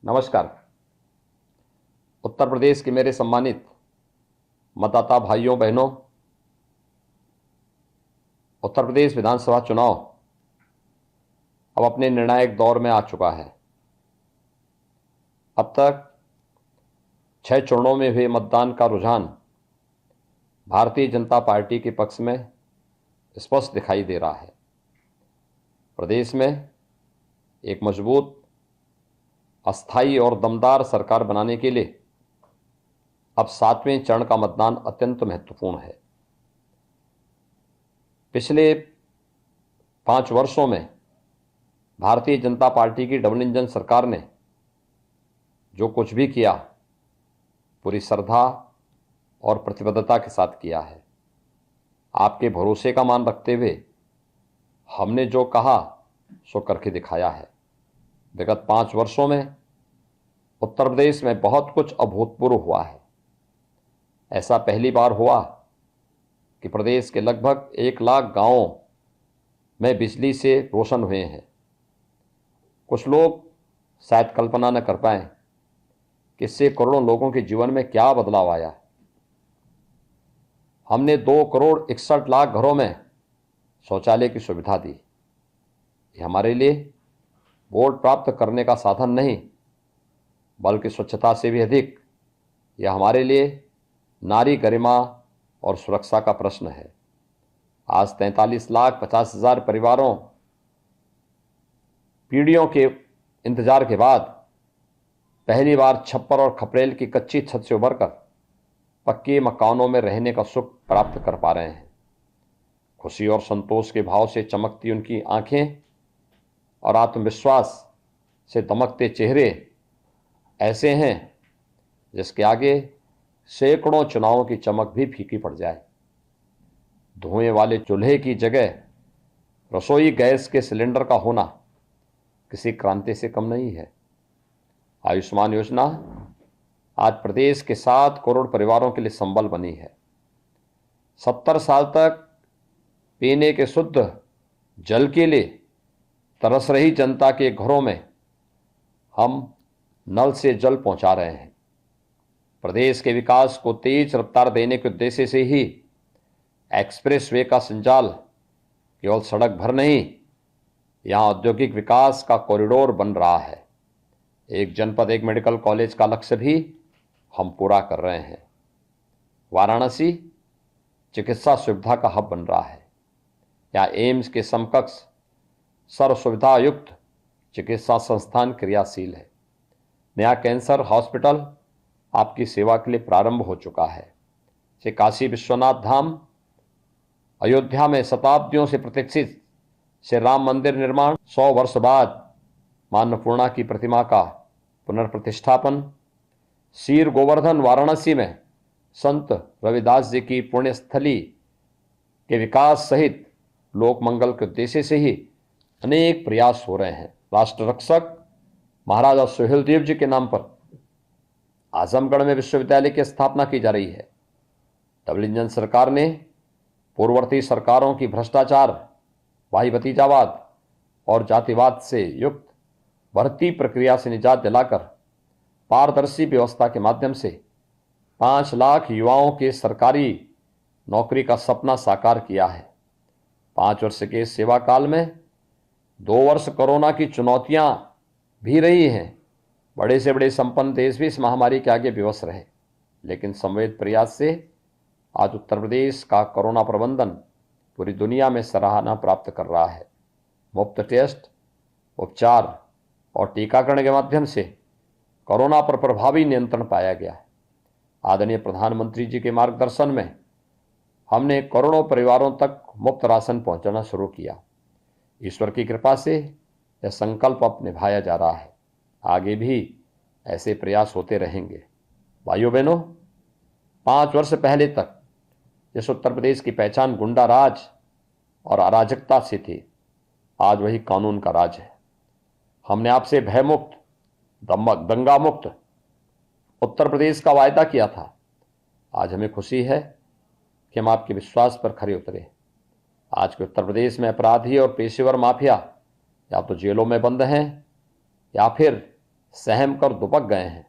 नमस्कार। उत्तर प्रदेश के मेरे सम्मानित मतदाता भाइयों बहनों, उत्तर प्रदेश विधानसभा चुनाव अब अपने निर्णायक दौर में आ चुका है। अब तक 6 चरणों में हुए मतदान का रुझान भारतीय जनता पार्टी के पक्ष में स्पष्ट दिखाई दे रहा है। प्रदेश में एक मजबूत, अस्थायी और दमदार सरकार बनाने के लिए अब 7वें चरण का मतदान अत्यंत महत्वपूर्ण है। पिछले 5 वर्षों में भारतीय जनता पार्टी की डबल इंजन सरकार ने जो कुछ भी किया पूरी श्रद्धा और प्रतिबद्धता के साथ किया है। आपके भरोसे का मान रखते हुए हमने जो कहा सो करके दिखाया है। विगत 5 वर्षों में उत्तर प्रदेश में बहुत कुछ अभूतपूर्व हुआ है। ऐसा पहली बार हुआ कि प्रदेश के लगभग 1 लाख गांवों में बिजली से रोशन हुए हैं। कुछ लोग शायद कल्पना न कर पाएं कि इससे करोड़ों लोगों के जीवन में क्या बदलाव आया। हमने 2 करोड़ 61 लाख घरों में शौचालय की सुविधा दी। ये हमारे लिए वोट प्राप्त करने का साधन नहीं, बल्कि स्वच्छता से भी अधिक यह हमारे लिए नारी गरिमा और सुरक्षा का प्रश्न है। आज 43,50,000 परिवारों पीढ़ियों के इंतजार के बाद पहली बार छप्पर और खपरेल की कच्ची छत से उभरकर पक्के मकानों में रहने का सुख प्राप्त कर पा रहे हैं। खुशी और संतोष के भाव से चमकती उनकी आंखें और आत्मविश्वास से दमकते चेहरे ऐसे हैं जिसके आगे सैकड़ों चुनावों की चमक भी फीकी पड़ जाए। धुएं वाले चूल्हे की जगह रसोई गैस के सिलेंडर का होना किसी क्रांति से कम नहीं है। आयुष्मान योजना आज प्रदेश के 7 करोड़ परिवारों के लिए संबल बनी है। 70 साल तक पीने के शुद्ध जल के लिए तरस रही जनता के घरों में हम नल से जल पहुंचा रहे हैं। प्रदेश के विकास को तेज रफ्तार देने के उद्देश्य से ही एक्सप्रेस वे का संचाल केवल सड़क भर नहीं, यहाँ औद्योगिक विकास का कॉरिडोर बन रहा है। एक जनपद एक मेडिकल कॉलेज का लक्ष्य भी हम पूरा कर रहे हैं। वाराणसी चिकित्सा सुविधा का हब बन रहा है। यहाँ एम्स के समकक्ष सर्व सुविधा युक्त चिकित्सा संस्थान क्रियाशील है। नया कैंसर हॉस्पिटल आपकी सेवा के लिए प्रारंभ हो चुका है। श्री काशी विश्वनाथ धाम अयोध्या में शताब्दियों से प्रतीक्षित श्री राम मंदिर निर्माण, 100 वर्ष बाद मां अन्नपूर्णा की प्रतिमा का पुनर्प्रतिष्ठापन, शीर गोवर्धन वाराणसी में संत रविदास जी की पुण्यस्थली के विकास सहित लोक मंगल के उद्देश्य से ही अनेक प्रयास हो रहे हैं। राष्ट्र रक्षक महाराजा सुहेलदेव जी के नाम पर आजमगढ़ में विश्वविद्यालय की स्थापना की जा रही है। डबल इंजन सरकार ने पूर्ववर्ती सरकारों की भ्रष्टाचार, भाई भतीजावाद और जातिवाद से युक्त भर्ती प्रक्रिया से निजात दिलाकर पारदर्शी व्यवस्था के माध्यम से 5 लाख युवाओं के सरकारी नौकरी का सपना साकार किया है। 5 वर्ष के सेवा काल में 2 वर्ष कोरोना की चुनौतियां भी रही हैं। बड़े से बड़े संपन्न देश भी इस महामारी के आगे विवश रहे, लेकिन समवेत प्रयास से आज उत्तर प्रदेश का कोरोना प्रबंधन पूरी दुनिया में सराहना प्राप्त कर रहा है। मुफ्त टेस्ट, उपचार और टीकाकरण के माध्यम से कोरोना पर प्रभावी नियंत्रण पाया गया है। आदरणीय प्रधानमंत्री जी के मार्गदर्शन में हमने करोड़ों परिवारों तक मुफ्त राशन पहुंचाना शुरू किया। ईश्वर की कृपा से यह संकल्प अब निभाया जा रहा है। आगे भी ऐसे प्रयास होते रहेंगे। भाइयों बहनों, 5 वर्ष पहले तक जिस उत्तर प्रदेश की पहचान गुंडा राज और अराजकता से थी, आज वही कानून का राज है। हमने आपसे भयमुक्त, दंगा मुक्त उत्तर प्रदेश का वायदा किया था। आज हमें खुशी है कि हम आपके विश्वास पर खरे उतरे। आज के उत्तर प्रदेश में अपराधी और पेशेवर माफिया या तो जेलों में बंद हैं या फिर सहम कर दुबक गए हैं।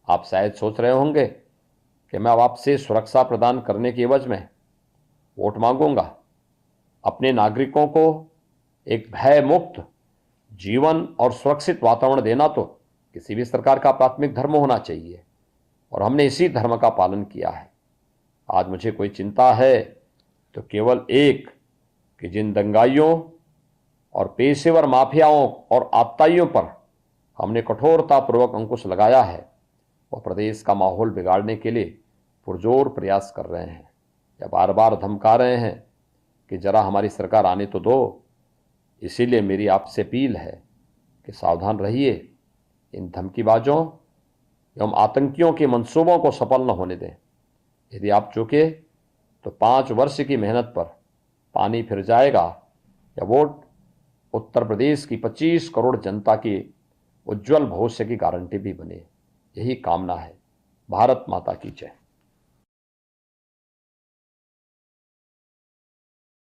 आप शायद सोच रहे होंगे कि मैं अब आपसे सुरक्षा प्रदान करने की एवज में वोट मांगूंगा। अपने नागरिकों को एक भय मुक्त जीवन और सुरक्षित वातावरण देना तो किसी भी सरकार का प्राथमिक धर्म होना चाहिए, और हमने इसी धर्म का पालन किया है। आज मुझे कोई चिंता है तो केवल एक, कि जिन दंगाइयों और पेशेवर माफियाओं और आतताइयों पर हमने कठोरतापूर्वक अंकुश लगाया है, वह प्रदेश का माहौल बिगाड़ने के लिए पुरजोर प्रयास कर रहे हैं या बार बार धमका रहे हैं कि जरा हमारी सरकार आने तो दो। इसीलिए मेरी आपसे अपील है कि सावधान रहिए, इन धमकीबाजों एवं आतंकियों के मंसूबों को सफल न होने दें। यदि आप चूके तो 5 वर्ष की मेहनत पर पानी फिर जाएगा, या वोट उत्तर प्रदेश की 25 करोड़ जनता की उज्जवल भविष्य की गारंटी भी बने। यही कामना है। भारत माता की जय।